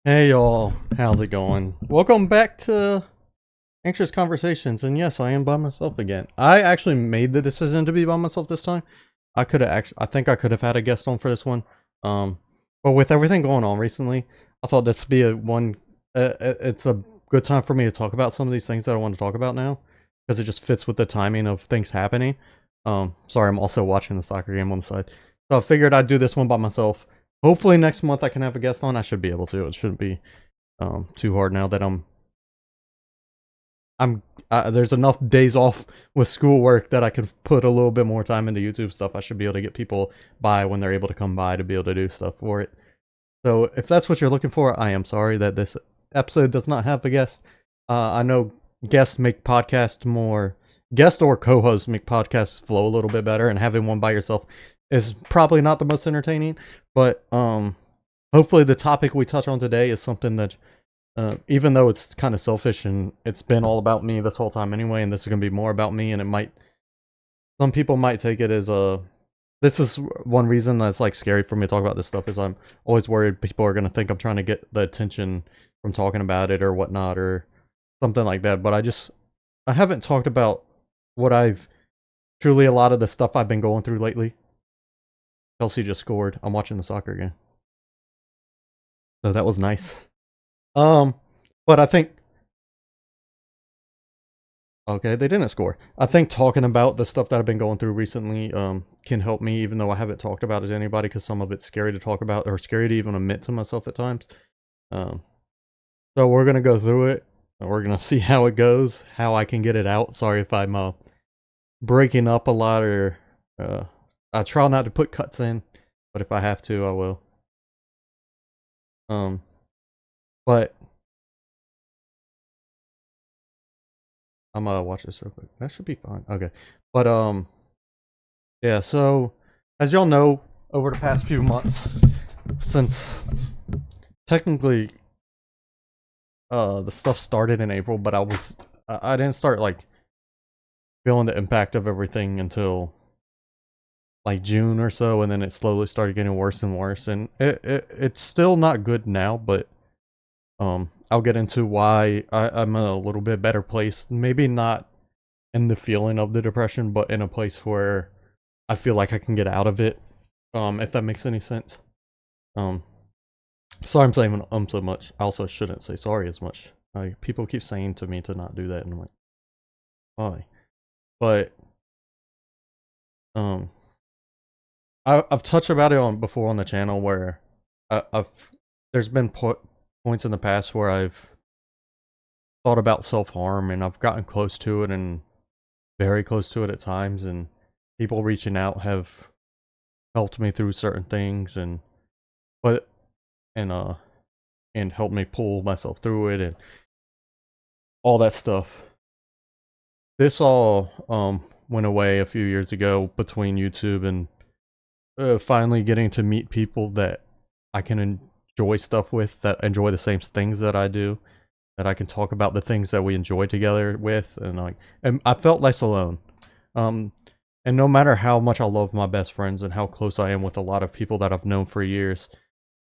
Hey y'all, how's it going? Welcome back to Anxious Conversations, and yes, I am by myself again. I actually made the decision to be by myself this time. I think I could have had a guest on for this one. Um, but with everything going on recently, I thought this would be it's a good time for me to talk about some of these things that I want to talk about now, because it just fits with the timing of things happening. Sorry, I'm also watching the soccer game on the side. So I figured I'd do this one by myself. Hopefully next month I can have a guest on. I should be able to. It shouldn't be too hard now that I'm there's enough days off with schoolwork that I can put a little bit more time into YouTube stuff. I should be able to get people by when they're able to come by to be able to do stuff for it. So if that's what you're looking for, I am sorry that this episode does not have a guest. I know guests make podcasts more guest or co-hosts make podcasts flow a little bit better, and having one by yourself is probably not the most entertaining. But hopefully the topic we touch on today is something that even though it's kind of selfish and it's been all about me this whole time anyway, and this is going to be more about me, and some people might take it as this is one reason that's like scary for me to talk about this stuff, is I'm always worried people are going to think I'm trying to get the attention from talking about it or whatnot or something like that. But I haven't talked about what I've truly, a lot of the stuff I've been going through lately. Chelsea just scored. I'm watching the soccer game. So that was nice. Um, but I think okay, they didn't score. I think talking about the stuff that I've been going through recently can help me, even though I haven't talked about it to anybody, because some of it's scary to talk about or scary to even admit to myself at times. Um, so we're gonna go through it. And we're gonna see how it goes, how I can get it out. Sorry if I'm breaking up a lot, or I try not to put cuts in, but if I have to, I will. Um, but I'm gonna watch this real quick. That should be fine. Okay, but yeah. So as y'all know, over the past few months, since technically the stuff started in April, but I didn't start like feeling the impact of everything until like June or so, and then it slowly started getting worse and worse, and it's still not good now, but I'll get into why I'm in a little bit better place. Maybe not in the feeling of the depression, but in a place where I feel like I can get out of it. If that makes any sense. Um, sorry I'm saying so much. I also shouldn't say sorry as much. People keep saying to me to not do that, and I'm like, why? But um, I've touched about it on before on the channel where I've there's been points in the past where I've thought about self-harm, and I've gotten close to it and very close to it at times, and people reaching out have helped me through certain things, but and helped me pull myself through it and all that stuff. This all went away a few years ago between YouTube and finally getting to meet people that I can enjoy stuff with, that enjoy the same things that I do, that I can talk about the things that we enjoy together with, and I felt less alone. And no matter how much I love my best friends and how close I am with a lot of people that I've known for years,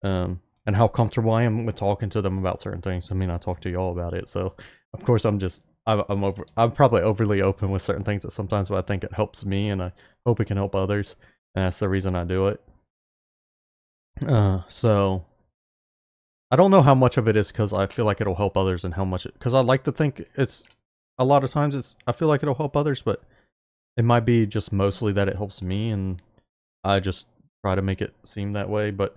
and how comfortable I am with talking to them about certain things. I mean, I talk to y'all about it, so of course I'm probably overly open with certain things that sometimes, but I think it helps me, and I hope it can help others, and that's the reason I do it. So I don't know how much of it is because I feel like it'll help others, and how much because I like to think it's a lot of times I feel like it'll help others, but it might be just mostly that it helps me, and I just try to make it seem that way. But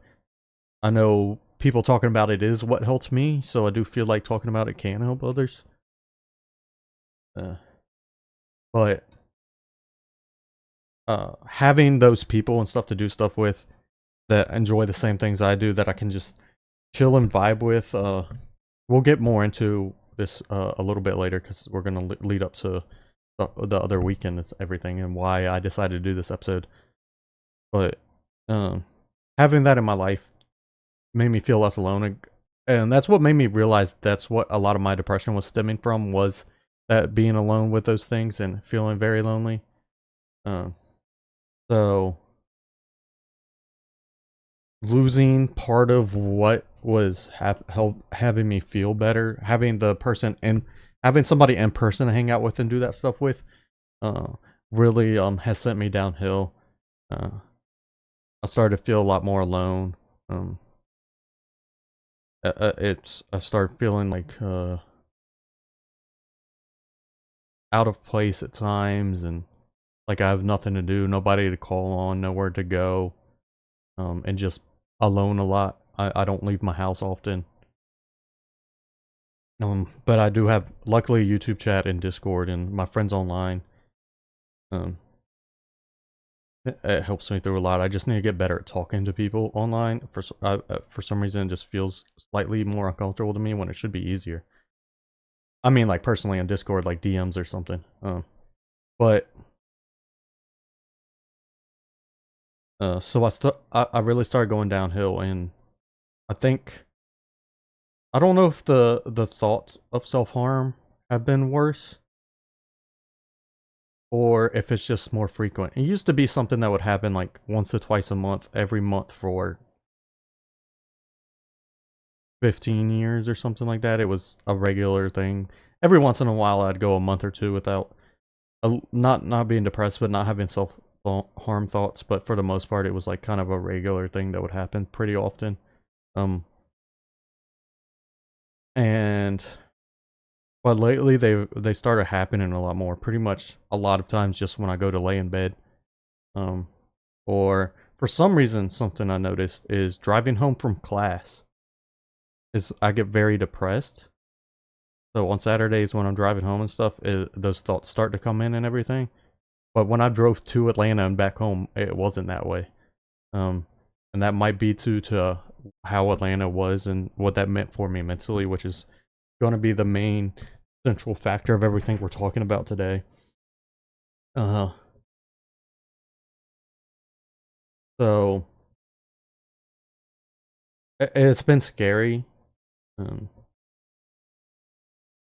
I know people talking about it is what helps me, so I do feel like talking about it can help others. But having those people and stuff to do stuff with that enjoy the same things I do, that I can just chill and vibe with. We'll get more into this a little bit later, because we're gonna lead up to the other weekend and everything, and why I decided to do this episode. But having that in my life made me feel less alone, and that's what made me realize that's what a lot of my depression was stemming from, was that being alone with those things and feeling very lonely. So losing part of what was having me feel better. Having somebody in person to hang out with and do that stuff with, uh, really has sent me downhill. Uh, I started to feel a lot more alone. I started feeling like out of place at times, and like I have nothing to do, nobody to call on, nowhere to go, and just alone a lot. I don't leave my house often. But I do have, luckily, YouTube chat and Discord and my friends online. It helps me through a lot. I just need to get better at talking to people online. For some reason, it just feels slightly more uncomfortable to me when it should be easier. I mean, like personally on Discord, like DMs or something. But so I really started going downhill, and I think I don't know if the thoughts of self-harm have been worse, or if it's just more frequent. It used to be something that would happen like once or twice a month, every month for 15 years or something like that. It was a regular thing. Every once in a while I'd go a month or two without not being depressed, but not having self-harm thoughts, but for the most part it was like kind of a regular thing that would happen pretty often. And but lately they started happening a lot more. Pretty much a lot of times just when I go to lay in bed. Or for some reason, something I noticed is driving home from class. I get very depressed. So on Saturdays when I'm driving home and stuff, those thoughts start to come in and everything. But when I drove to Atlanta and back home, it wasn't that way. And that might be due to how Atlanta was and what that meant for me mentally, which is going to be the main central factor of everything we're talking about today. So it's been scary.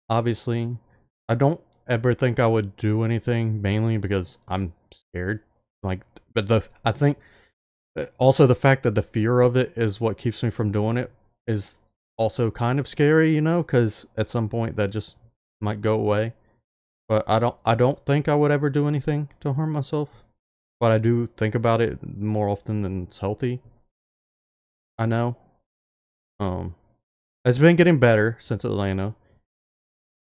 Obviously, I don't ever think I would do anything, mainly because I'm scared. Like, but I think also the fact that the fear of it is what keeps me from doing it is also kind of scary, you know, because at some point that just might go away. But I don't think I would ever do anything to harm myself. But I do think about it more often than it's healthy. I know. It's been getting better since Atlanta.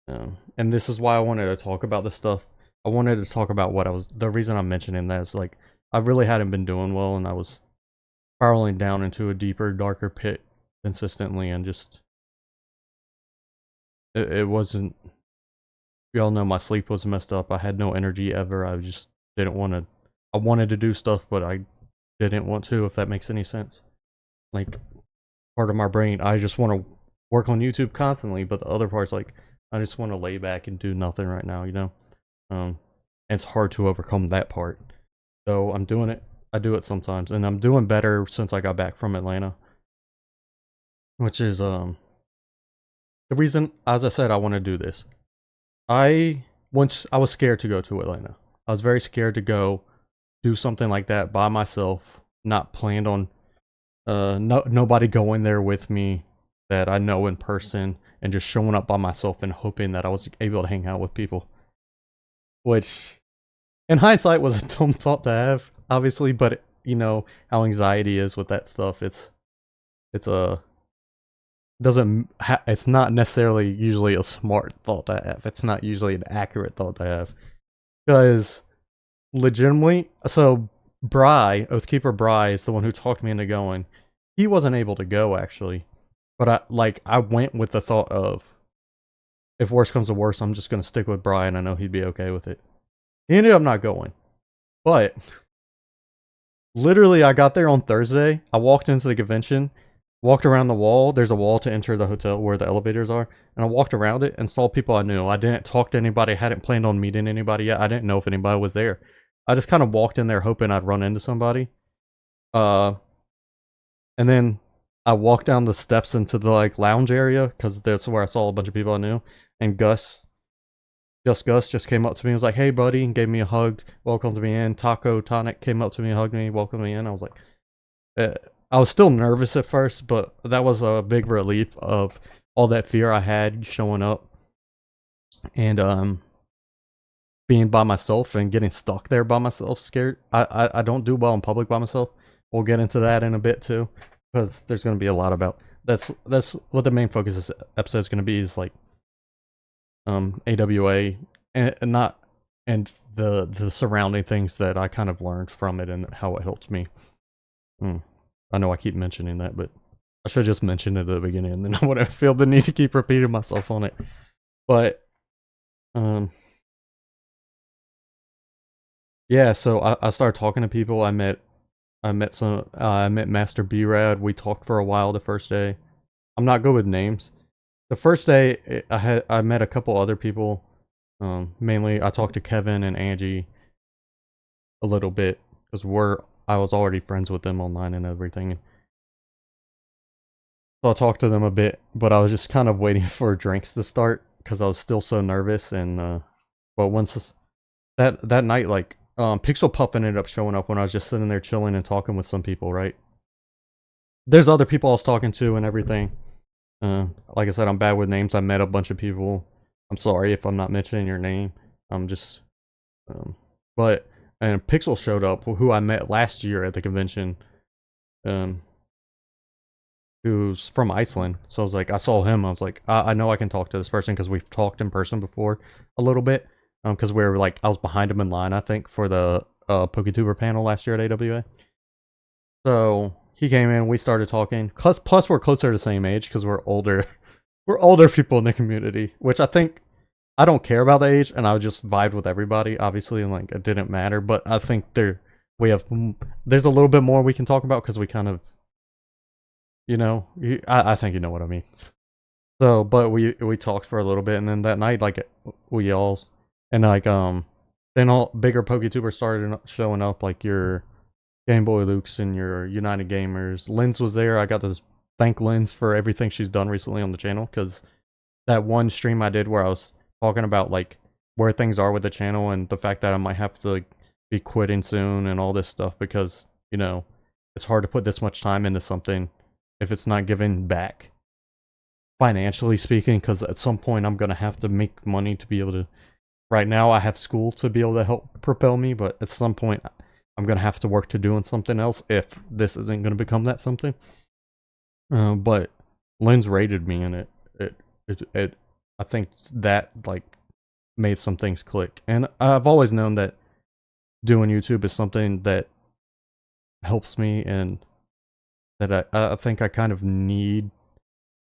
And this is why I wanted to talk about this stuff. I wanted to talk about the reason I'm mentioning that is like, I really hadn't been doing well, and I was spiraling down into a deeper, darker pit consistently, and just, it wasn't, we all know my sleep was messed up. I had no energy ever. I just didn't want to, I wanted to do stuff, but I didn't want to, if that makes any sense. Like, part of my brain, I just want to work on YouTube constantly, but the other part's like, I just want to lay back and do nothing right now, you know? It's hard to overcome that part. So I'm doing it. I do it sometimes, and I'm doing better since I got back from Atlanta. Which is, the reason, as I said, I want to do this. I was scared to go to Atlanta. I was very scared to go do something like that by myself, not planned on, nobody going there with me that I know in person, and just showing up by myself and hoping that I was able to hang out with people. Which, in hindsight, was a dumb thought to have, obviously, but you know how anxiety is with that stuff. It's not necessarily usually a smart thought to have. It's not usually an accurate thought to have. Because, legitimately, so Oathkeeper Bry is the one who talked me into going. He wasn't able to go, actually. But I went with the thought of, if worse comes to worse, I'm just going to stick with Bry, and I know he'd be okay with it. He ended up not going. But, literally, I got there on Thursday. I walked into the convention, walked around the wall. There's a wall to enter the hotel where the elevators are. And I walked around it and saw people I knew. I didn't talk to anybody. I hadn't planned on meeting anybody yet. I didn't know if anybody was there. I just kind of walked in there hoping I'd run into somebody. And then I walked down the steps into the like lounge area, because that's where I saw a bunch of people I knew. And Gus just came up to me and was like, "Hey buddy," and gave me a hug, welcomed me in. Taco Tonic came up to me and hugged me, welcomed me in. I was like, I was still nervous at first, but that was a big relief of all that fear I had showing up, and being by myself and getting stuck there by myself, scared. I don't do well in public by myself. We'll get into that in a bit too, because there's going to be a lot about that's what the main focus of this episode is going to be, is like AWA and not and the surrounding things that I kind of learned from it and how it helped me. I know I keep mentioning that, but I should just mention it at the beginning, and then I wouldn't feel the need to keep repeating myself on it. But yeah, so I started talking to people. I met Master B-Rad. We talked for a while the first day. I'm not good with names. The first day I met a couple other people. Mainly I talked to Kevin and Angie a little bit, because I was already friends with them online and everything. So I talked to them a bit, but I was just kind of waiting for drinks to start because I was still so nervous. And but once that night, like Pixel Puff ended up showing up when I was just sitting there chilling and talking with some people, right? There's other people I was talking to and everything. Like I said, I'm bad with names. I met a bunch of people. I'm sorry if I'm not mentioning your name. I'm just, but, and Pixel showed up, who I met last year at the convention, who's from Iceland. So I was like, I saw him. I was like, I know I can talk to this person because we've talked in person before a little bit. Because we were like, I was behind him in line, I think, for the PokeTuber panel last year at AWA. So he came in, we started talking. Plus we're closer to the same age because we're older. We're older people in the community, which I think, I don't care about the age, and I just vibed with everybody, obviously, and like it didn't matter. But I think there's a little bit more we can talk about because we kind of, you know, I think you know what I mean. So, but we talked for a little bit, and then that night, like, we all, and like then all bigger PokeTubers started showing up, like your Game Boy Lukes and your United Gamers. Linz was there. I got to thank Linz for everything she's done recently on the channel, because that one stream I did where I was talking about like where things are with the channel and the fact that I might have to be quitting soon and all this stuff, because, you know, it's hard to put this much time into something if it's not giving back, financially speaking, because at some point I'm gonna have to make money to be able to. Right now I have school to be able to help propel me, but at some point I'm gonna have to work to doing something else if this isn't gonna become that something. But Lynn's rated me, and it I think that like made some things click. And I've always known that doing YouTube is something that helps me, and that I think I kind of need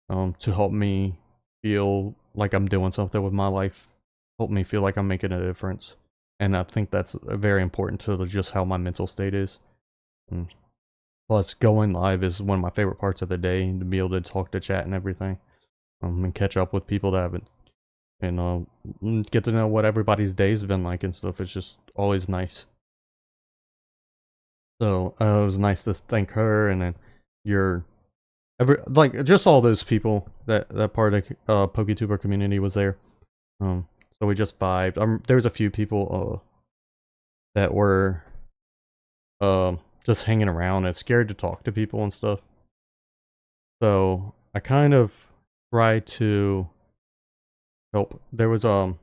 to help me feel like I'm doing something with my life, help me feel like I'm making a difference. And I think that's very important to just how my mental state is. Plus, going live is one of my favorite parts of the day, to be able to talk to chat and everything, and catch up with people that haven't, and get to know what everybody's day's been like and stuff. It's just always nice. So it was nice to thank her, and then like just all those people that part of PokeTuber community was there. So we just vibed. There was a few people that were just hanging around and scared to talk to people and stuff. So I kind of tried to help. There was I'll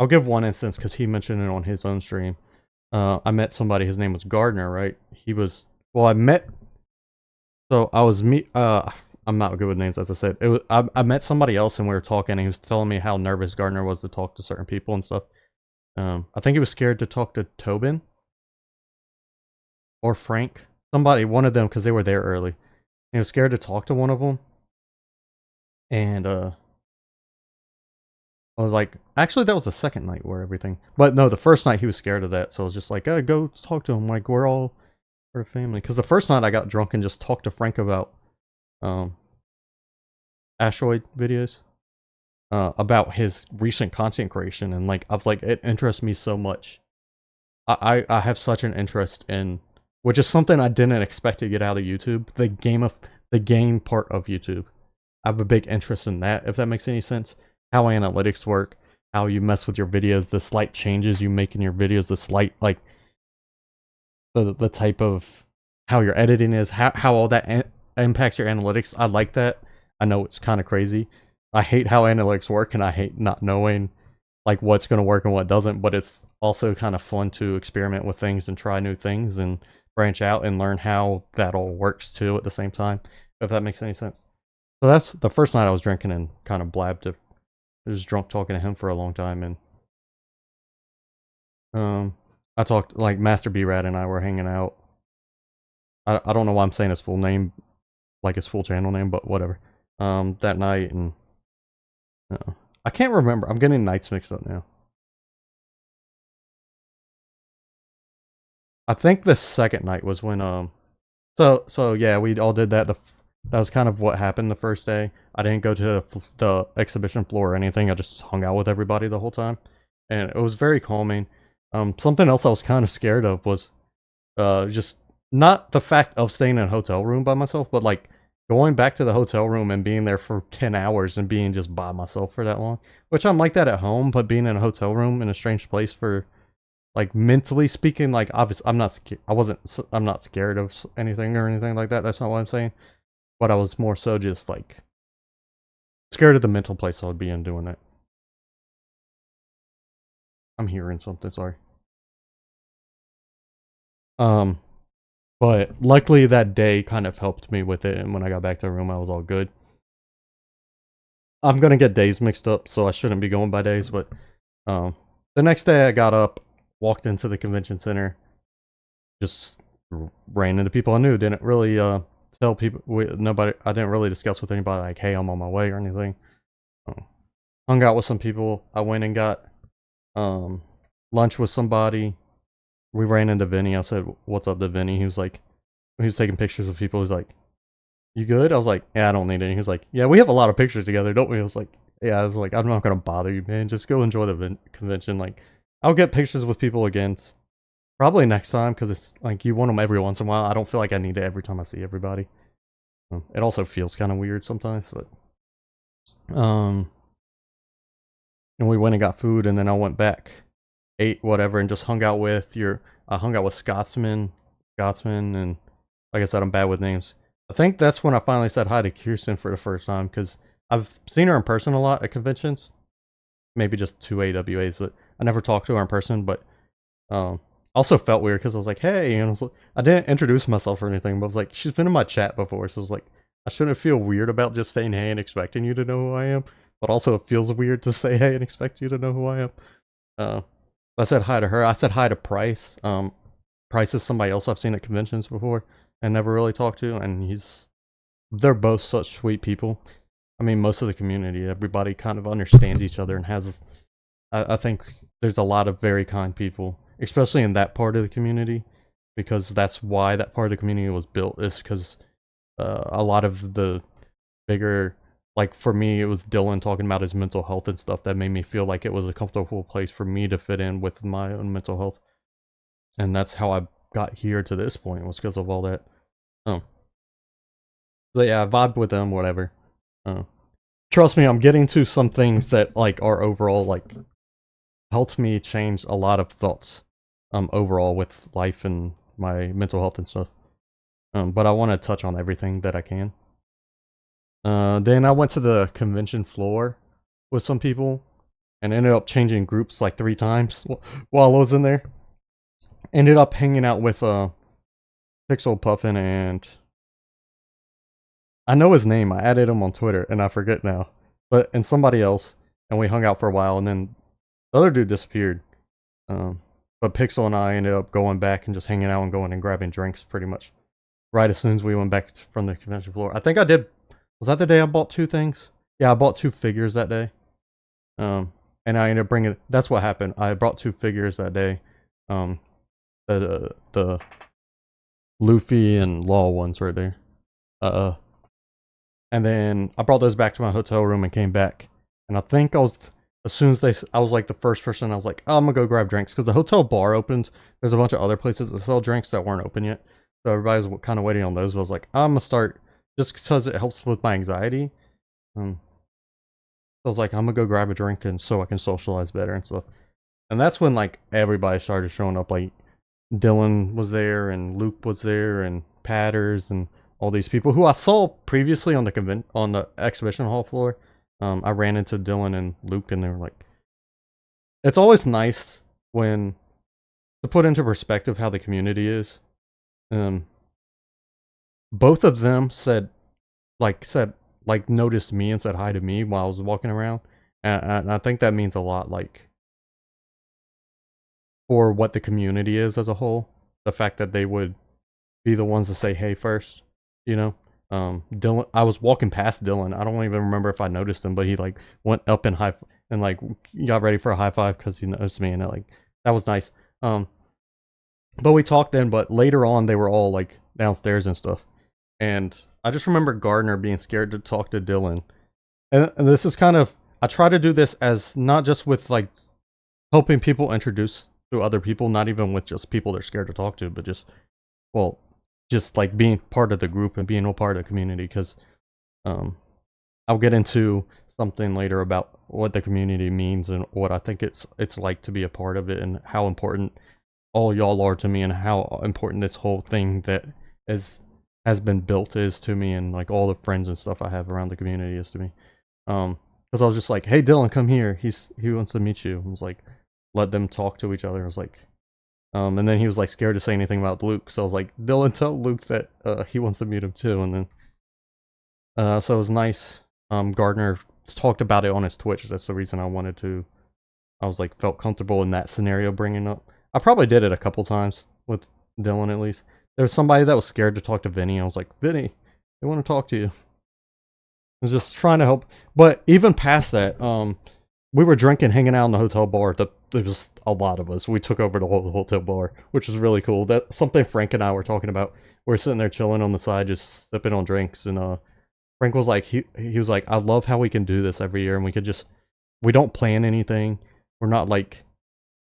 give one instance because he mentioned it on his own stream. I met somebody. His name was Gardner, right? He was, well, I met. So I was I'm not good with names, as I said. I met somebody else and we were talking, and he was telling me how nervous Gardner was to talk to certain people and stuff. I think he was scared to talk to Tobin or Frank, one of them, because they were there early. He was scared to talk to one of them, and I was like, actually, that was the second night where everything. But no, the first night he was scared of that, so I was just like, go talk to him. Like, we're all part of family. Because the first night I got drunk and just talked to Frank about asteroid videos, about his recent content creation, and like I was like, it interests me so much. I have such an interest in, which is something I didn't expect to get out of YouTube, the game part of YouTube. I have a big interest in that, if that makes any sense. How analytics work, how you mess with your videos, the slight changes you make in your videos, the slight, like, the type of how your editing is, how all that impacts your analytics. I like that. I know it's kind of crazy. I hate how analytics work, and I hate not knowing like what's going to work and what doesn't. But it's also kind of fun to experiment with things and try new things and branch out and learn how that all works too at the same time. If that makes any sense. So that's the first night I was drinking and kind of blabbed. I was drunk talking to him for a long time, and I talked like Master B Rad and I were hanging out. I don't know why I'm saying his full name, like his full channel name, but whatever. That night, and I can't remember. I'm getting nights mixed up now. I think the second night was when so yeah, we all did that. That was kind of what happened the first day. I didn't go to the exhibition floor or anything. I just hung out with everybody the whole time, and it was very calming. Something else I was kind of scared of was just not the fact of staying in a hotel room by myself, but like going back to the hotel room and being there for 10 hours and being just by myself for that long. Which I'm like that at home, but being in a hotel room in a strange place for like mentally speaking, like obviously I'm not I'm not scared of anything or anything like that. That's not what I'm saying. But I was more so just like scared of the mental place I would be in doing it. I'm hearing something, sorry. But luckily that day kind of helped me with it, and when I got back to the room I was all good. I'm gonna get days mixed up, so I shouldn't be going by days, but the next day I got up, walked into the convention center, just ran into people I knew, didn't really tell people, nobody, I didn't really discuss with anybody like, hey, I'm on my way or anything. Hung out with some people. I went and got lunch with somebody. We ran into Vinny. I said, what's up to Vinny? He was taking pictures of people. He was like, you good? I was like, yeah, I don't need any. He was like, yeah, we have a lot of pictures together, don't we? I was like, yeah, I was like, I'm not going to bother you, man. Just go enjoy the convention. Like, I'll get pictures with people again. Probably next time, because it's like you want them every once in a while. I don't feel like I need it every time I see everybody. It also feels kind of weird sometimes, but and we went and got food, and then I went back, ate whatever, and just hung out with I hung out with Scotsman, and like I said, I'm bad with names. I think that's when I finally said hi to Kirsten for the first time, because I've seen her in person a lot at conventions, maybe just 2 AWAs, but I never talked to her in person. But also felt weird because I was like, hey, and I didn't introduce myself or anything, but I was like, she's been in my chat before, so I was like, I shouldn't feel weird about just saying hey and expecting you to know who I am, but also it feels weird to say hey and expect you to know who I am. I said hi to her. I said hi to Price. Price is somebody else I've seen at conventions before and never really talked to, and they're both such sweet people. I mean, most of the community, everybody kind of understands each other and has, I think there's a lot of very kind people, especially in that part of the community, because that's why that part of the community was built, is because a lot of the bigger, like for me, it was Dylan talking about his mental health and stuff that made me feel like it was a comfortable place for me to fit in with my own mental health. And that's how I got here to this point, was because of all that. So yeah, I vibed with them, whatever. Trust me, I'm getting to some things that like are overall like helped me change a lot of thoughts overall with life and my mental health and stuff. But I want to touch on everything that I can. Then I went to the convention floor with some people and ended up changing groups like 3 times while I was in there. Ended up hanging out with Pixel Puffin, and I know his name. I added him on Twitter and I forget now. And somebody else, and we hung out for a while, and then the other dude disappeared. But Pixel and I ended up going back and just hanging out and going and grabbing drinks pretty much right as soon as we went back from the convention floor. I think I did. Was that the day I bought 2 things? Yeah, I bought 2 figures that day. And I ended up bringing. That's what happened. I brought 2 figures that day. The Luffy and Law ones right there. And then I brought those back to my hotel room and came back. And I think as soon as I was like the first person, I was like, oh, I'm gonna go grab drinks, because the hotel bar opened. There's a bunch of other places that sell drinks that weren't open yet, so everybody was kind of waiting on those. But I was like, I'm gonna start, just because it helps with my anxiety. I was like, I'm gonna go grab a drink and so I can socialize better and stuff. And that's when like everybody started showing up. Like Dylan was there and Luke was there and Patters and all these people who I saw previously on the exhibition hall floor. I ran into Dylan and Luke, and they were like, it's always nice when to put into perspective how the community is. Both of them said noticed me and said hi to me while I was walking around, and I think that means a lot, like, for what the community is as a whole. The fact that they would be the ones to say hey first, you know. Dylan, I was walking past Dylan. I don't even remember if I noticed him, but he like went up and like got ready for a high five because he noticed me, and that was nice. But we talked then, but later on they were all like downstairs and stuff. And I just remember Gardner being scared to talk to Dylan. And this is kind of, I try to do this as not just with like helping people introduce to other people, not even with just people they're scared to talk to, but just, well, just like being part of the group and being a part of the community. Because I'll get into something later about what the community means and what I think it's like to be a part of it, and how important all y'all are to me, and how important this whole thing that has been built is to me, and like all the friends and stuff I have around the community is to me. Because I was just like, hey Dylan, come here, he wants to meet you. I was like, let them talk to each other. I was like, and then he was like scared to say anything about Luke, so I was like, Dylan, tell Luke that he wants to meet him too. And then so it was nice. Gardner talked about it on his Twitch. That's the reason I was like, felt comfortable in that scenario bringing up. I probably did it a couple times with Dylan at least. There was somebody that was scared to talk to Vinny. I was like, Vinny, they want to talk to you. I was just trying to help. But even past that, we were drinking, hanging out in the hotel bar. There was a lot of us. We took over the whole hotel bar, which was really cool. That's something Frank and I were talking about. We were sitting there chilling on the side, just sipping on drinks. And Frank was like, he was like, I love how we can do this every year, and we don't plan anything. We're not like,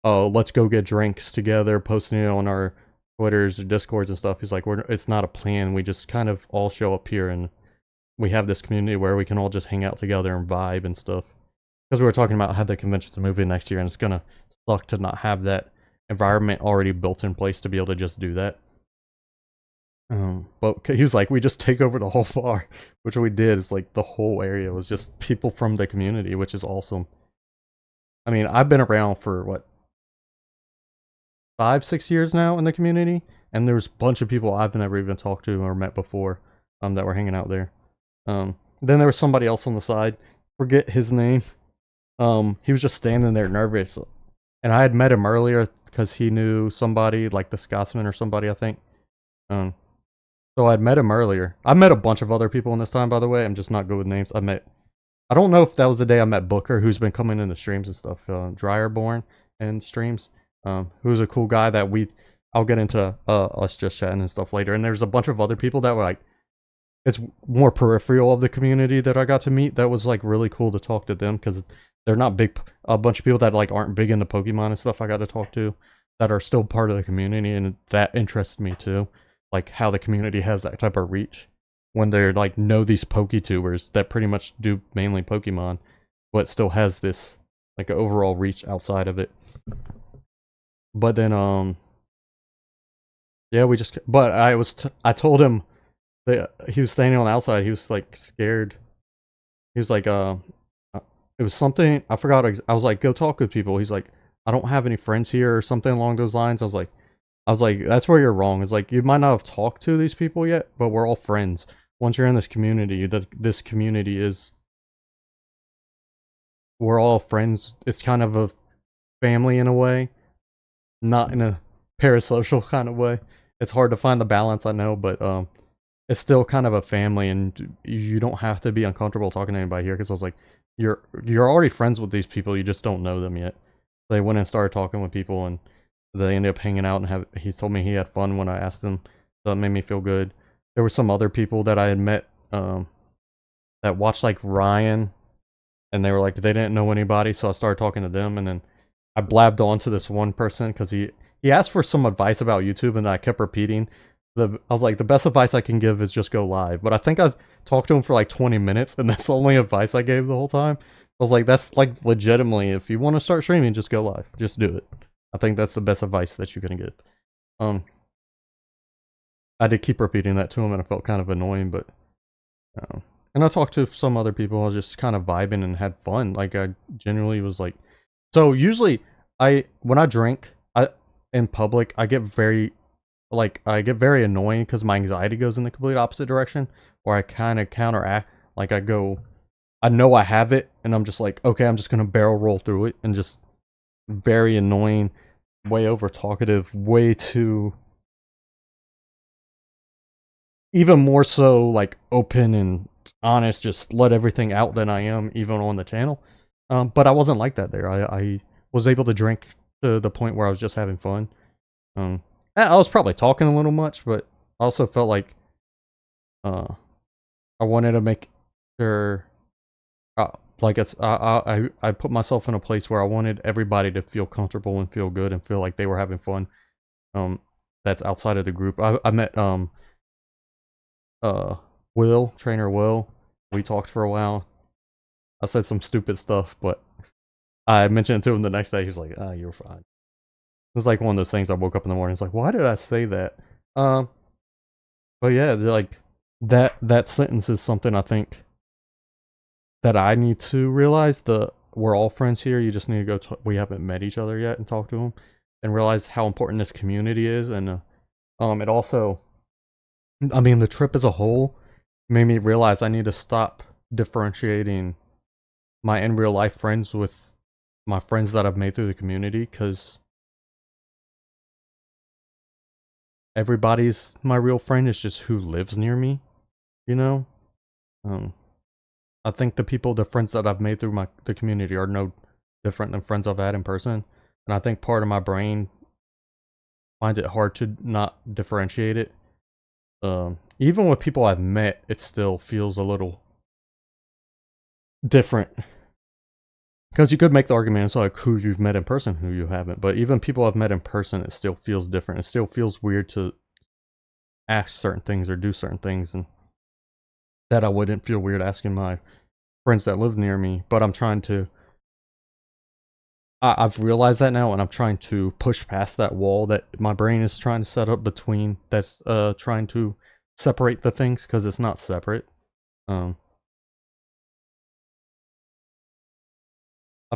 oh, let's go get drinks together, posting it on our Twitters or Discords and stuff. He's like, it's not a plan. We just kind of all show up here, and we have this community where we can all just hang out together and vibe and stuff. Because we were talking about how the convention's moving next year, and it's gonna suck to not have that environment already built in place to be able to just do that. But he was like, we just take over the whole bar, which we did. It's like the whole area was just people from the community, which is awesome. I mean, I've been around for what, 5-6 years now in the community, and there's a bunch of people I've never even talked to or met before that were hanging out there. Then there was somebody else on the side, forget his name. He was just standing there nervous, and I had met him earlier because he knew somebody, like the Scotsman or somebody, I think. So I'd met him earlier. I met a bunch of other people in this time, by the way. I'm just not good with names. I don't know if that was the day I met Booker, who's been coming in the streams and stuff. Dryerborn and streams. Who's a cool guy that I'll get into us just chatting and stuff later. And there's a bunch of other people that were like, it's more peripheral of the community that I got to meet. That was like really cool to talk to them, because they're not big. A bunch of people that like aren't big into Pokemon and stuff I got to talk to that are still part of the community, and that interests me too. Like how the community has that type of reach when they're like know these Poketubers that pretty much do mainly Pokemon, but still has this like overall reach outside of it. But then yeah, but I told him that he was standing on the outside. He was like scared. He was like it was something I forgot. I was like, go talk with people. He's like, I don't have any friends here or something along those lines. I was like, that's where you're wrong. It's like, you might not have talked to these people yet, but we're all friends. Once you're in this community, this community is, we're all friends. It's kind of a family in a way, not in a parasocial kind of way. It's hard to find the balance, I know, but it's still kind of a family, and you don't have to be uncomfortable talking to anybody here. Because I was like, you're already friends with these people, you just don't know them yet. They went and started talking with people, and they ended up hanging out, and he's told me he had fun when I asked him, so it made me feel good. There were some other people that I had met that watched like Ryan, and they were like, they didn't know anybody, so I started talking to them, and then I blabbed on to this one person because he asked for some advice about YouTube, and I kept repeating. I was like, the best advice I can give is just go live. But I think I talked to him for like 20 minutes, and that's the only advice I gave the whole time. I was like, that's like legitimately, if you want to start streaming, just go live. Just do it. I think that's the best advice that you can get. I did keep repeating that to him, and I felt kind of annoying, but and I talked to some other people. I was just kind of vibing and had fun. Like I genuinely was like, so usually when I drink, I in public, I get very annoying because my anxiety goes in the complete opposite direction, where I kind of counteract. Like I know I have it, and I'm just like, okay, I'm just gonna barrel roll through it, and just very annoying, way over talkative, way too, even more so like open and honest, just let everything out than I am even on the channel. But I wasn't like that there. I was able to drink to the point where I was just having fun. I was probably talking a little much, but I also felt like I wanted to make sure, like I put myself in a place where I wanted everybody to feel comfortable and feel good and feel like they were having fun. That's outside of the group. I met trainer Will. We talked for a while. I said some stupid stuff, but I mentioned it to him the next day. He was like, "Ah, you're fine." It was like one of those things. I woke up in the morning. It's like, why did I say that? But yeah, like that sentence is something I think that I need to realize. We're all friends here. You just need to go. We haven't met each other yet and talk to them, and realize how important this community is. And it also, I mean, the trip as a whole made me realize I need to stop differentiating my in real life friends with my friends that I've made through the community, because everybody's my real friend. It's just who lives near me, you know. I think the friends that I've made through the community are no different than friends I've had in person, and I think part of my brain finds it hard to not differentiate it. Even with people I've met, it still feels a little different. Because you could make the argument, it's like who you've met in person, who you haven't. But even people I've met in person, it still feels different. It still feels weird to ask certain things or do certain things, and that I wouldn't feel weird asking my friends that live near me. But I'm trying to. I've realized that now, and I'm trying to push past that wall that my brain is trying to set up between. That's trying to separate the things, because it's not separate. I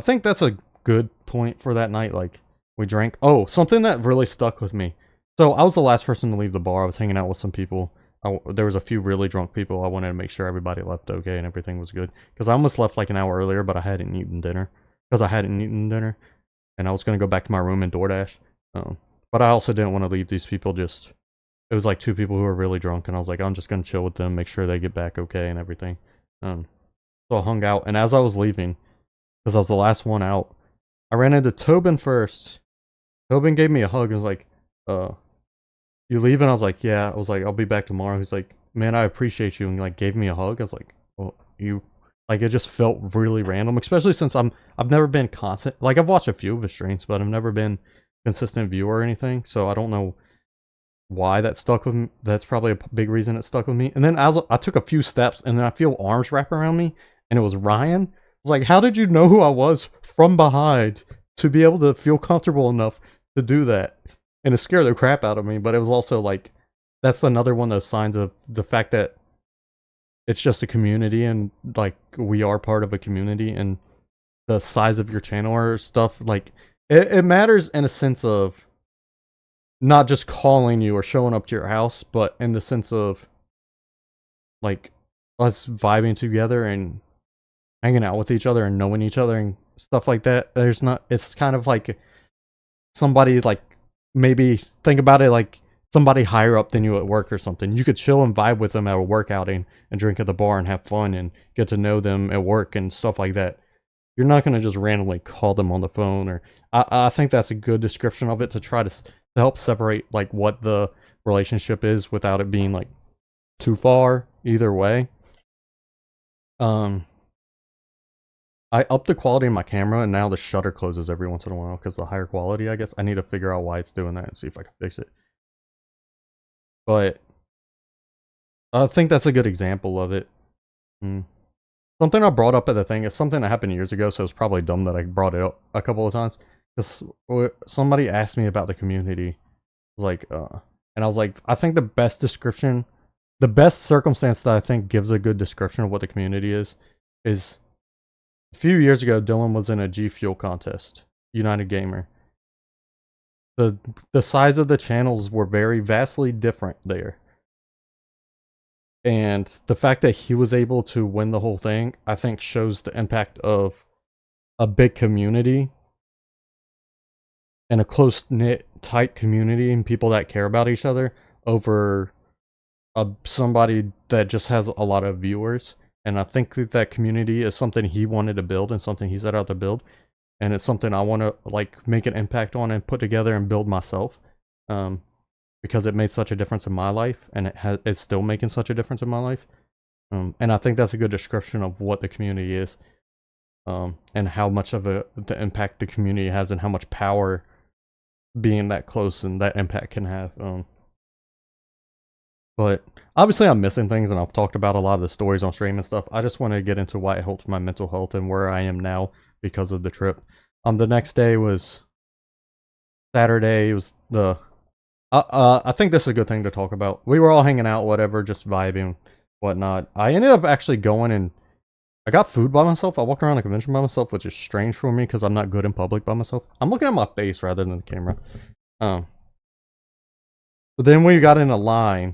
think that's a good point for that night. Like, we drank. Oh, something that really stuck with me. So I was the last person to leave the bar. I was hanging out with some people. There was a few really drunk people. I wanted to make sure everybody left okay and everything was good. Because I almost left like an hour earlier, but I hadn't eaten dinner. And I was going to go back to my room and DoorDash. But I also didn't want to leave these people just... It was like two people who were really drunk, and I was like, I'm just going to chill with them, make sure they get back okay and everything. So I hung out, and as I was leaving, because I was the last one out, I ran into Tobin first. Tobin gave me a hug and was like, you leaving? I was like, yeah. I was like, I'll be back tomorrow. He's like, man, I appreciate you, and like gave me a hug. I was like, well, you... Like, it just felt really random, especially since I've never been constant. Like, I've watched a few of his streams, but I've never been consistent viewer or anything, so I don't know why that stuck with me. That's probably a big reason it stuck with me. And then I took a few steps, and then I feel arms wrap around me, and it was Ryan. I was like, how did you know who I was from behind to be able to feel comfortable enough to do that? And it scared the crap out of me, but it was also like, that's another one of those signs of the fact that it's just a community, and like we are part of a community, and the size of your channel or stuff, like it matters in a sense of not just calling you or showing up to your house, but in the sense of like us vibing together and hanging out with each other and knowing each other and stuff like that. It's kind of like somebody, like, maybe think about it like somebody higher up than you at work or something. You could chill and vibe with them at a work outing and drink at the bar and have fun and get to know them at work and stuff like that. You're not going to just randomly call them on the phone. Or I think that's a good description of it, to try to help separate like what the relationship is without it being like too far either way. I upped the quality of my camera, and now the shutter closes every once in a while because the higher quality, I guess. I need to figure out why it's doing that and see if I can fix it. But I think that's a good example of it. Something I brought up at the thing is something that happened years ago, so it's probably dumb that I brought it up a couple of times. Because somebody asked me about the community, like, and And I was like, I think the best description, the best circumstance that I think gives a good description of what the community is a few years ago, Dylan was in a G Fuel contest, United Gamer. The size of the channels were very vastly different there. And the fact that he was able to win the whole thing, I think shows the impact of a big community and a close-knit, tight community and people that care about each other over somebody that just has a lot of viewers. And I think that community is something he wanted to build and something he set out to build. And it's something I want to like make an impact on and put together and build myself. Because it made such a difference in my life, and it's still making such a difference in my life. And I think that's a good description of what the community is, and how much of the impact the community has, and how much power being that close and that impact can have. But obviously I'm missing things, and I've talked about a lot of the stories on stream and stuff. I just want to get into why it helped my mental health and where I am now because of the trip. The next day was Saturday. It was the I think this is a good thing to talk about. We were all hanging out, whatever, just vibing, whatnot. I ended up actually going and I got food by myself. I walked around the convention by myself, which is strange for me because I'm not good in public by myself. I'm looking at my face rather than the camera. But then we got in a line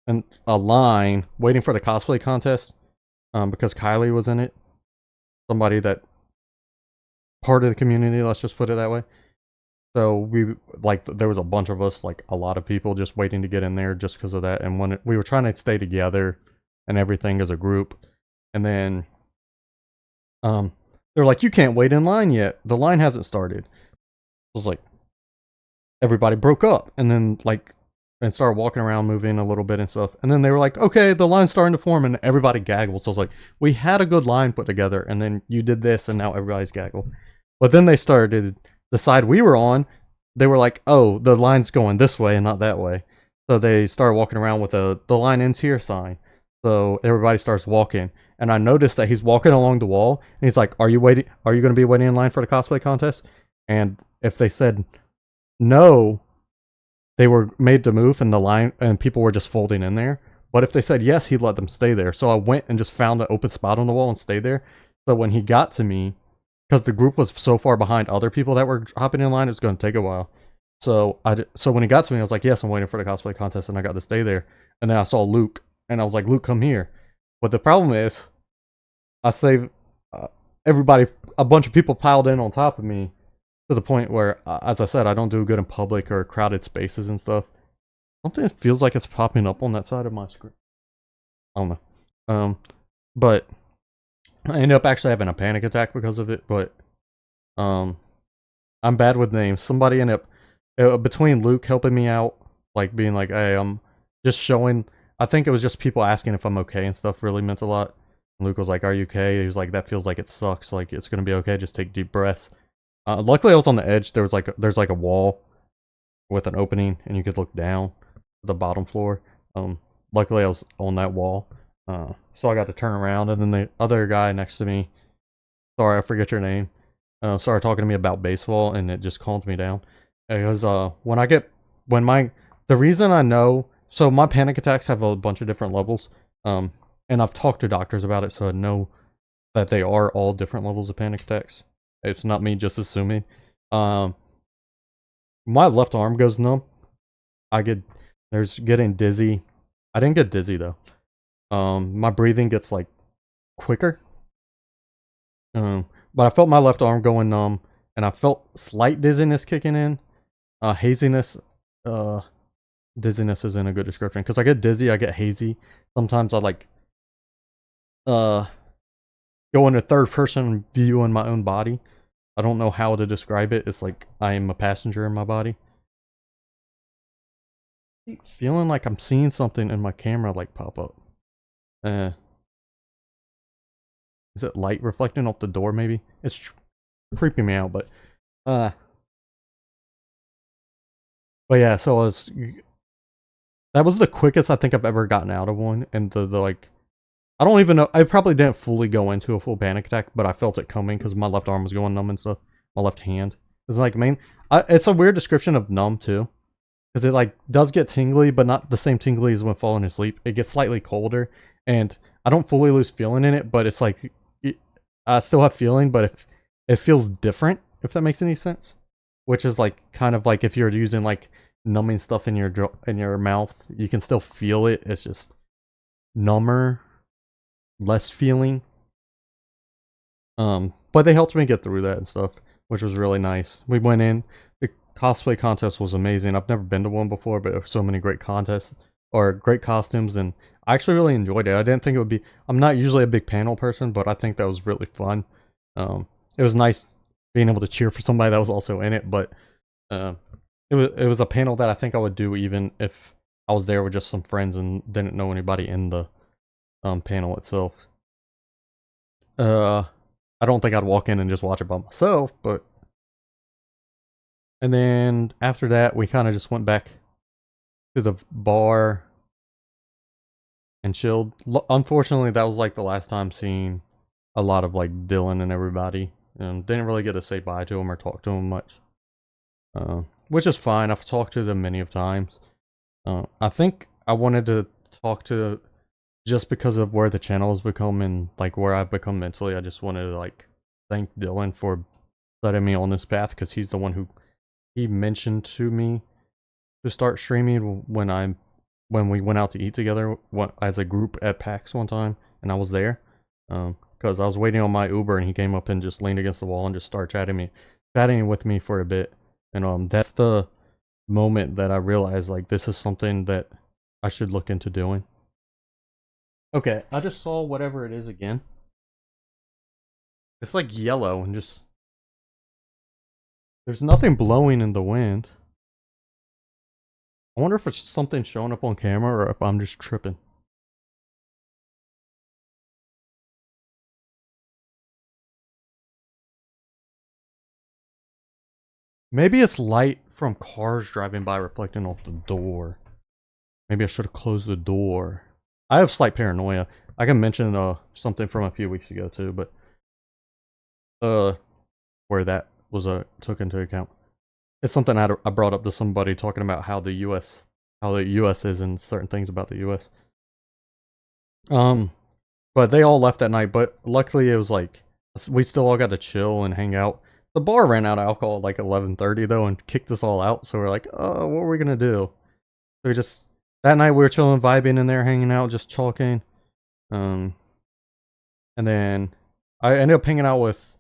waiting for the cosplay contest, because Kylie was in it. Somebody that part of the community, let's just put it that way. So we, like, there was a bunch of us, like a lot of people just waiting to get in there just because of that. And when we were trying to stay together and everything as a group. And then they're like, you can't wait in line yet. The line hasn't started. I was like, everybody broke up and then and started walking around, moving a little bit and stuff. And then they were like, okay, the line's starting to form, and everybody gaggled. So I was like, we had a good line put together, and then you did this, and now everybody's gaggled. But then they started, the side we were on, they were like, oh, the line's going this way and not that way. So they started walking around with the line ends here sign. So everybody starts walking. And I noticed that he's walking along the wall, and he's like, are you going to be waiting in line for the cosplay contest? And if they said no, they were made to move, and the line and people were just folding in there. But if they said yes, he'd let them stay there. So I went and just found an open spot on the wall and stayed there. So when he got to me, because the group was so far behind other people that were hopping in line, it was going to take a while. So when he got to me, I was like, yes, I'm waiting for the cosplay contest, and I got to stay there. And then I saw Luke, and I was like, Luke, come here. But the problem is, I saved everybody, a bunch of people piled in on top of me, to the point where, as I said, I don't do good in public or crowded spaces and stuff. Something feels like it's popping up on that side of my screen. I don't know. But I ended up actually having a panic attack because of it. But I'm bad with names. Somebody ended up, between Luke helping me out, like being like, hey, I'm just showing, I think it was just people asking if I'm okay and stuff really meant a lot. And Luke was like, are you okay? He was like, that feels like it sucks. Like, it's going to be okay. Just take deep breaths. Luckily I was on the edge. There's like a wall with an opening, and you could look down to the bottom floor. Luckily I was on that wall. So I got to turn around, and then the other guy next to me, sorry, I forget your name, started talking to me about baseball, and it just calmed me down. Because the reason I know, so my panic attacks have a bunch of different levels, and I've talked to doctors about it, so I know that they are all different levels of panic attacks. It's not me just assuming. My left arm goes numb. There's getting dizzy. I didn't get dizzy though. My breathing gets like quicker. But I felt my left arm going numb, and I felt slight dizziness kicking in. Haziness. Dizziness isn't a good description, because I get dizzy, I get hazy. Sometimes I like go into third person view in my own body. I don't know how to describe it. It's like I am a passenger in my body. I keep feeling like I'm seeing something in my camera like pop up. Is it light reflecting off the door maybe? It's creeping me out, but yeah, so that was the quickest I think I've ever gotten out of one, and the like, I don't even know, I probably didn't fully go into a full panic attack, but I felt it coming because my left arm was going numb and stuff. My left hand. It's like, it's a weird description of numb too. because it like does get tingly, but not the same tingly as when falling asleep. It gets slightly colder, and I don't fully lose feeling in it, but it's like I still have feeling, but it feels different, if that makes any sense. Which is like kind of like if you're using like numbing stuff in your mouth, you can still feel it. It's just number, less feeling. But they helped me get through that and stuff, which was really nice. We went in. The cosplay contest was amazing. I've never been to one before, but there were so many great contests or great costumes, and I actually really enjoyed it. I didn't think it would be. I'm not usually a big panel person, but I think that was really fun. It was nice being able to cheer for somebody that was also in it, but it was a panel that I think I would do even if I was there with just some friends and didn't know anybody in the panel itself. I don't think I'd walk in and just watch it by myself, but... And then after that, we kind of just went back to the bar and chilled. Unfortunately, that was like the last time seeing a lot of like Dylan and everybody. And didn't really get to say bye to him or talk to him much. Which is fine. I've talked to them many of times. I think I wanted to talk to... Just because of where the channel has become and like where I've become mentally, I just wanted to like thank Dylan for letting me on this path, because he's the one he mentioned to me to start streaming when we went out to eat together as a group at PAX one time, and I was there because I was waiting on my Uber and he came up and just leaned against the wall and just started chatting with me for a bit, and that's the moment that I realized like this is something that I should look into doing. Okay, I just saw whatever it is again. It's like yellow and just... There's nothing blowing in the wind. I wonder if it's something showing up on camera or if I'm just tripping. Maybe it's light from cars driving by reflecting off the door. Maybe I should have closed the door. I have slight paranoia. I can mention something from a few weeks ago too, but where that was took into account. It's something I brought up to somebody talking about how the U.S. is and certain things about the U.S. But they all left that night. But luckily, it was like we still all got to chill and hang out. The bar ran out of alcohol at like 11:30 though, and kicked us all out. So we're like, oh, what are we gonna do? So we just that night we were chilling, vibing in there, hanging out, just talking. And then I ended up hanging out with...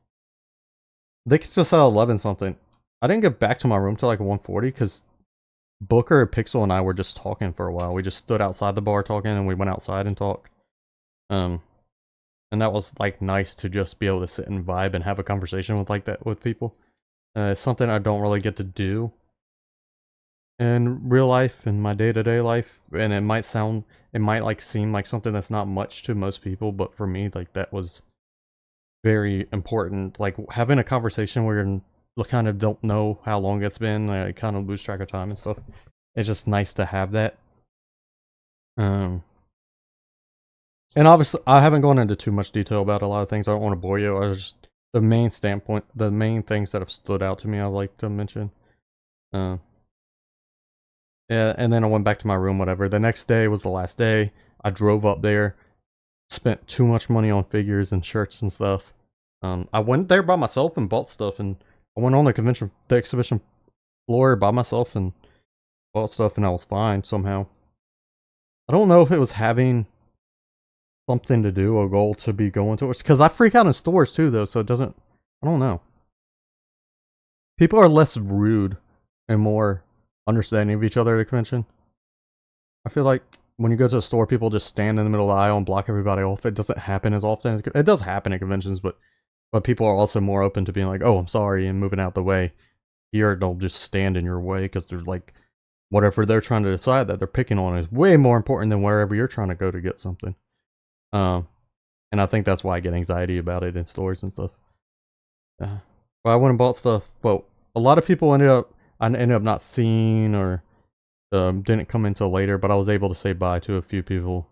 They kicked us out at 11 something. I didn't get back to my room till like 1:40 because Booker, Pixel, and I were just talking for a while. We just stood outside the bar talking, and we went outside and talked. And that was like nice to just be able to sit and vibe and have a conversation with like that with people. It's something I don't really get to do in real life, in my day-to-day life, and it might like seem like something that's not much to most people, but for me, like that was very important. Like having a conversation where you kind of don't know how long it's been, like kind of lose track of time and stuff. It's just nice to have that. And obviously, I haven't gone into too much detail about a lot of things. I don't want to bore you. I was just the main things that have stood out to me. I'd like to mention. Yeah, and then I went back to my room. Whatever. The next day was the last day. I drove up there, spent too much money on figures and shirts and stuff. I went there by myself and bought stuff, and I went on the exhibition floor by myself and bought stuff, and I was fine somehow. I don't know if it was having something to do, a goal to be going towards, because I freak out in stores too though, so it doesn't... I don't know. People are less rude and more understanding of each other at a convention. I feel like when you go to a store, people just stand in the middle of the aisle and block everybody off. It doesn't happen as often. It does happen at conventions, but people are also more open to being like, oh, I'm sorry, and moving out the way. Here, they'll just stand in your way because they're like, whatever they're trying to decide that they're picking on is way more important than wherever you're trying to go to get something. And I think that's why I get anxiety about it in stores and stuff. But I went and bought stuff. Well, a lot of people ended up not seeing or didn't come until later, but I was able to say bye to a few people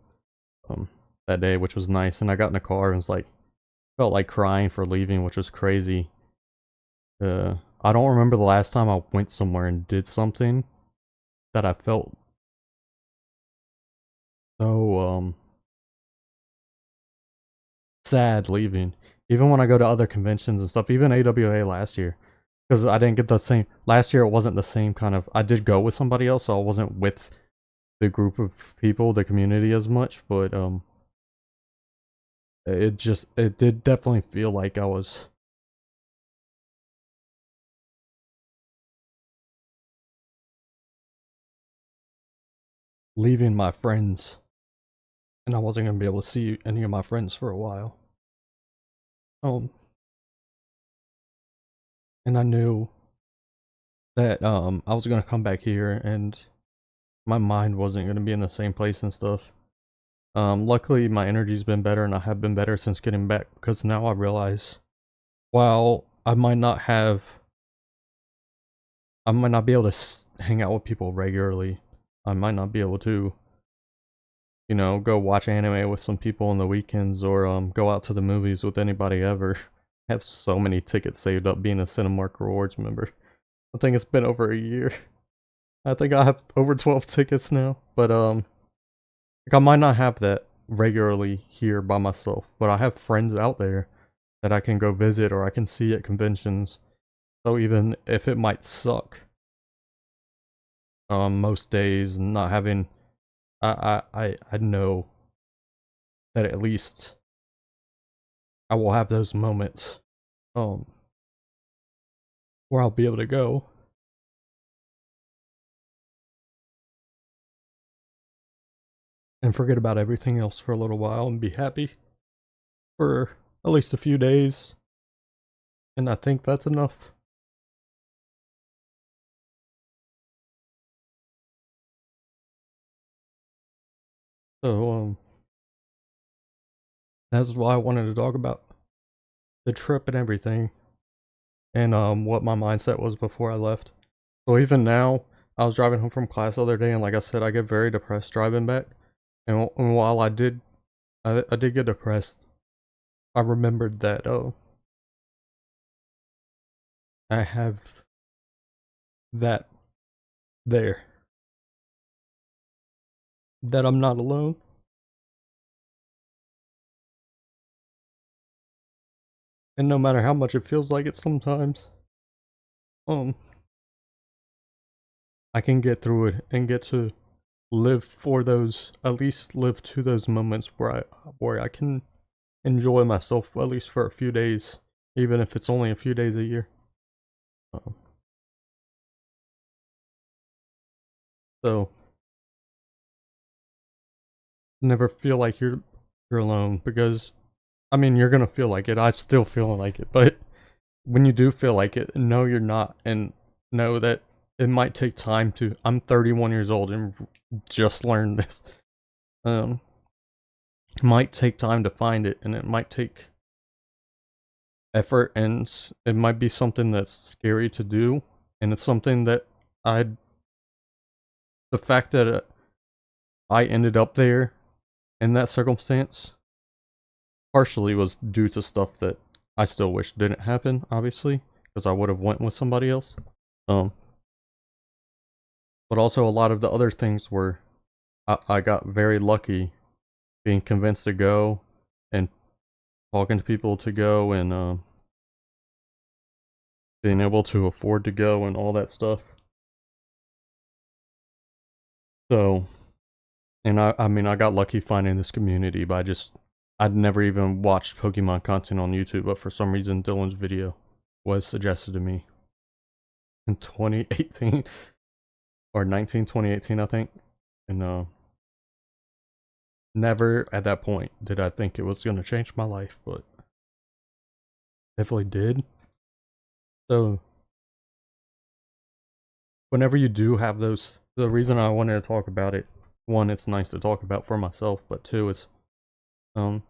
that day, which was nice. And I got in the car and was like, felt like crying for leaving, which was crazy. I don't remember the last time I went somewhere and did something that I felt so sad leaving. Even when I go to other conventions and stuff, even AWA last year, because I didn't get the same. Last year it wasn't the same kind of. I did go with somebody else, so I wasn't with the group of people, the community as much. But it did definitely feel like I was leaving my friends, and I wasn't gonna be able to see any of my friends for a while. Um, and I knew that I was gonna come back here, and my mind wasn't gonna be in the same place and stuff. Luckily my energy's been better, and I have been better since getting back, because now I realize while I might not be able to hang out with people regularly. I might not be able to, go watch anime with some people on the weekends, or go out to the movies with anybody ever. I have so many tickets saved up being a Cinemark Rewards member. I think it's been over a year. I think I have over 12 tickets now. But like, I might not have that regularly here by myself, but I have friends out there that I can go visit or I can see at conventions. So even if it might suck, most days not having, I know that at least I will have those moments, um, where I'll be able to go and forget about everything else for a little while and be happy for at least a few days. And I think that's enough. So, that's why I wanted to talk about the trip and everything, and what my mindset was before I left. So even now, I was driving home from class the other day, and like I said, I get very depressed driving back. And while I did get depressed, I remembered that I have that there, that I'm not alone. And no matter how much it feels like it sometimes, um, I can get through it and get to live for those, at least live to those moments where I can enjoy myself at least for a few days, even if it's only a few days a year. Um, so never feel like you're alone, because I mean you're gonna feel like it. I still feel like it, but when you do feel like it, know you're not, and know that it might take time to. I'm 31 years old and just learned this. Um, it might take time to find it, and it might take effort, and it might be something that's scary to do, and it's something that I. The fact that I ended up there in that circumstance partially was due to stuff that I still wish didn't happen, obviously, because I would have went with somebody else. Um, but also a lot of the other things were I got very lucky being convinced to go and talking to people to go, and being able to afford to go and all that stuff. So, and I mean, I got lucky finding this community by I'd never even watched Pokemon content on YouTube, but for some reason Dylan's video was suggested to me in 2018 or 2018, I think. And never at that point did I think it was going to change my life, but definitely did. So whenever you do have those, the reason I wanted to talk about it, one, it's nice to talk about for myself, but two, it's um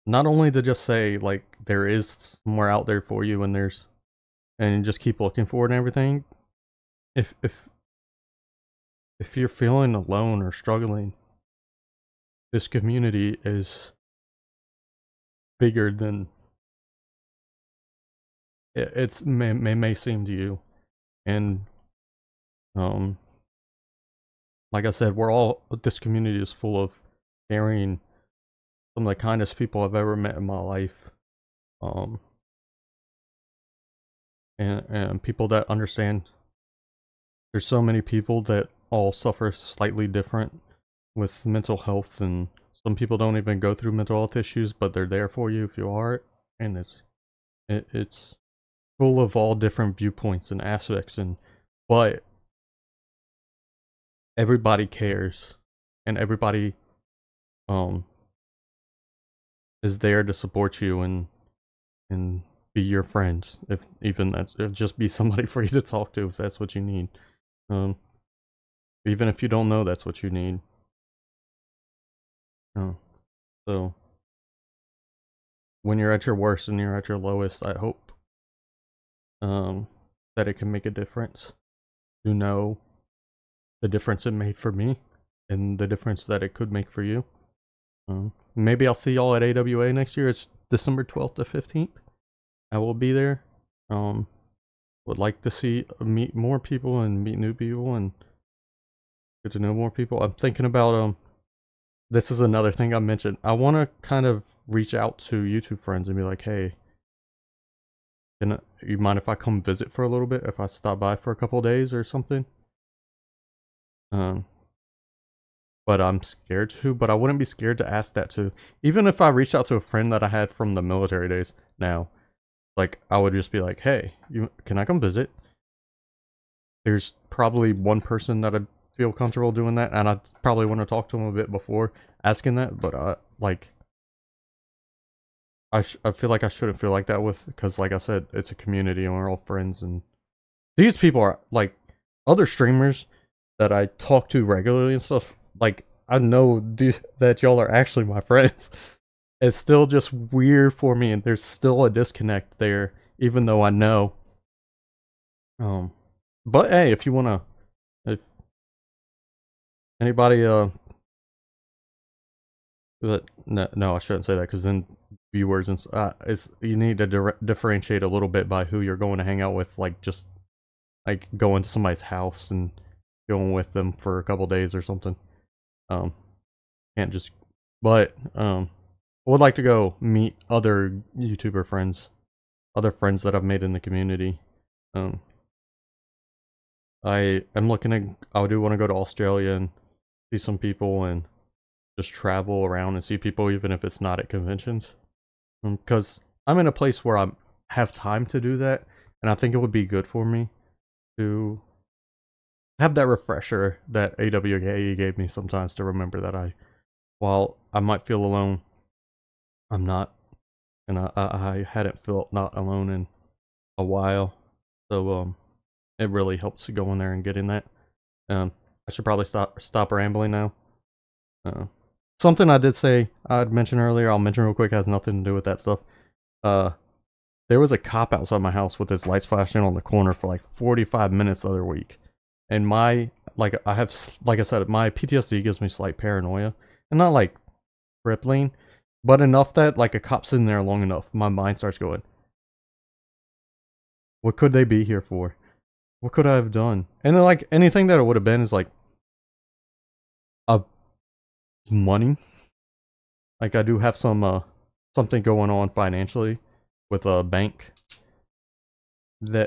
not only to just say like there is somewhere out there for you, and just keep looking for it and everything. If you're feeling alone or struggling, this community is bigger than it may seem to you. And Um, like I said, this community is full of caring, some of the kindest people I've ever met in my life. Um, and people that understand. There's so many people that all suffer slightly different with mental health, and some people don't even go through mental health issues, but they're there for you if you are. And it's full of all different viewpoints and aspects, but everybody cares, and everybody um is there to support you and be your friend, if even that's if just be somebody for you to talk to if that's what you need. Um, even if you don't know that's what you need. Oh, so when you're at your worst and you're at your lowest, I hope um that it can make a difference. You know the difference it made for me, and the difference that it could make for you. Maybe I'll see y'all at AWA next year. It's December 12th to 15th. I will be there. Um, would like to meet more people and meet new people and get to know more people. I'm thinking about this is another thing I mentioned. I want to kind of reach out to YouTube friends and be like, hey, you mind if I come visit for a little bit? If I stop by for a couple days or something? But I'm scared to. But I wouldn't be scared to ask that too. Even if I reached out to a friend that I had from the military days now, like I would just be like, hey, can I come visit? There's probably one person that I'd feel comfortable doing that, and I'd probably want to talk to him a bit before asking that. But like, I feel like I shouldn't feel like that because like I said, it's a community and we're all friends, and these people are like other streamers that I talk to regularly and stuff. Like I know that y'all are actually my friends. It's still just weird for me, and there's still a disconnect there, even though I know. But hey, if you wanna, if anybody but no, I shouldn't say that because then viewers and it's you need to differentiate a little bit by who you're going to hang out with. Like just like going to somebody's house and going with them for a couple days or something. Can't just. But I would like to go meet other YouTuber friends, other friends that I've made in the community. I do want to go to Australia and see some people and just travel around and see people, even if it's not at conventions. Because I'm in a place where I have time to do that, and I think it would be good for me to have that refresher that AWA gave me sometimes to remember that while I might feel alone, I'm not, and I hadn't felt not alone in a while. So it really helps going there and getting that. I should probably stop rambling now. Something I did say I'd mention earlier, I'll mention real quick, has nothing to do with that stuff. There was a cop outside my house with his lights flashing on the corner for like 45 minutes the other week. And my like I said, my PTSD gives me slight paranoia. And not like crippling, but enough that like a cop's sitting there long enough, my mind starts going, what could they be here for? What could I have done? And then like anything that it would have been is like money. Like I do have some something going on financially with a bank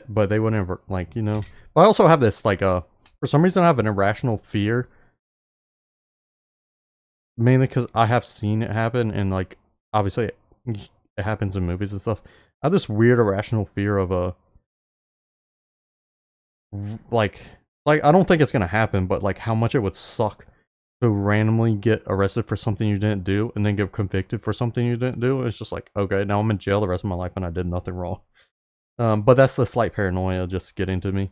but they wouldn't ever like, you know. But I also have this like for some reason I have an irrational fear, mainly because I have seen it happen, and like obviously it happens in movies and stuff. I have this weird irrational fear of like I don't think it's gonna happen, but like how much it would suck to randomly get arrested for something you didn't do and then get convicted for something you didn't do. It's just like, okay, now I'm in jail the rest of my life and I did nothing wrong. But that's the slight paranoia just getting to me.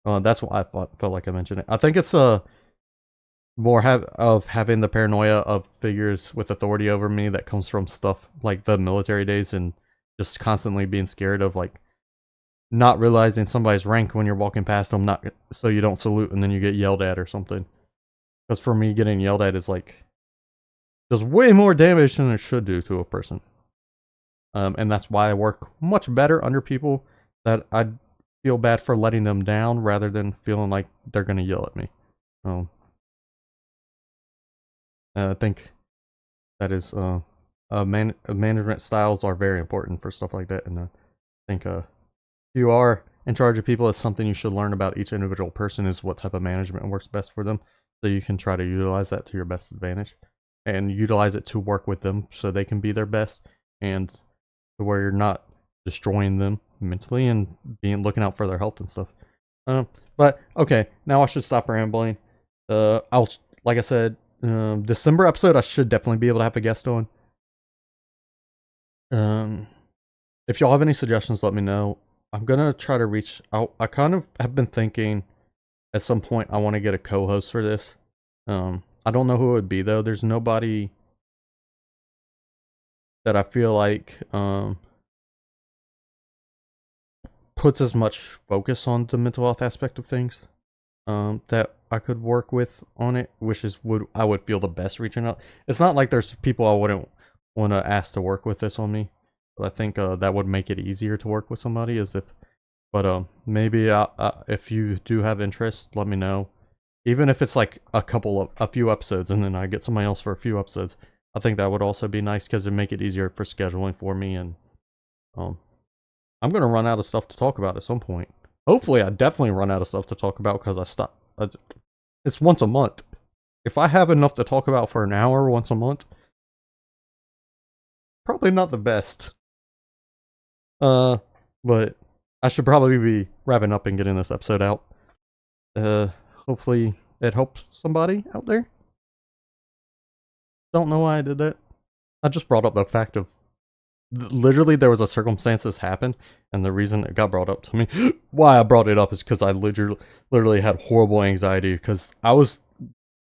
That's why I felt like I mentioned it. I think it's more of having the paranoia of figures with authority over me that comes from stuff like the military days and just constantly being scared of like not realizing somebody's rank when you're walking past them, not so you don't salute and then you get yelled at or something. Because for me, getting yelled at is like does way more damage than it should do to a person. And that's why I work much better under people that feel bad for letting them down rather than feeling like they're gonna yell at me. I think that is management styles are very important for stuff like that, and I think if you are in charge of people, it's something you should learn about each individual person is what type of management works best for them, so you can try to utilize that to your best advantage and utilize it to work with them so they can be their best, and to where you're not destroying them mentally and looking out for their health and stuff. But okay, now I should stop rambling. I'll, like I said, December episode I should definitely be able to have a guest on. If y'all have any suggestions, let me know. I'm gonna try to reach out. I kind of have been thinking at some point I want to get a co-host for this. I don't know who it would be though. There's nobody that I feel like puts as much focus on the mental health aspect of things that I could work with on it, which is I would feel the best reaching out. It's not like there's people I wouldn't want to ask to work with this on me, but I think that would make it easier to work with somebody. Maybe if you do have interest, let me know. Even if it's like a few episodes, and then I get somebody else for a few episodes, I think that would also be nice because it'd make it easier for scheduling for me. And I'm gonna run out of stuff to talk about at some point. Hopefully, I definitely run out of stuff to talk about because I stopped. It's once a month. If I have enough to talk about for an hour once a month, probably not the best. But I should probably be wrapping up and getting this episode out. Hopefully it helps somebody out there. Don't know why I did that. I just brought up the fact of literally there was a circumstance this happened, and the reason it got brought up to me, why I brought it up is because I literally had horrible anxiety because I was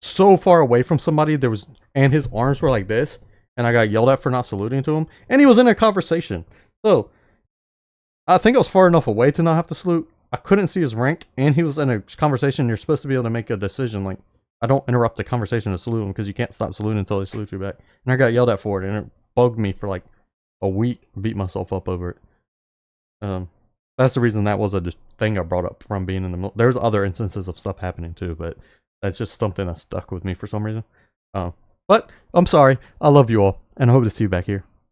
so far away from somebody. And his arms were like this, and I got yelled at for not saluting to him, and he was in a conversation. So I think I was far enough away to not have to salute. I couldn't see his rank, and he was in a conversation. You're supposed to be able to make a decision. Like, I don't interrupt the conversation to salute him because you can't stop saluting until they salute you back. And I got yelled at for it, and it bugged me for like a week. Beat myself up over it. That's the reason that was a thing I brought up from being in the middle. There's other instances of stuff happening too, but that's just something that stuck with me for some reason. But I'm sorry. I love you all, and I hope to see you back here.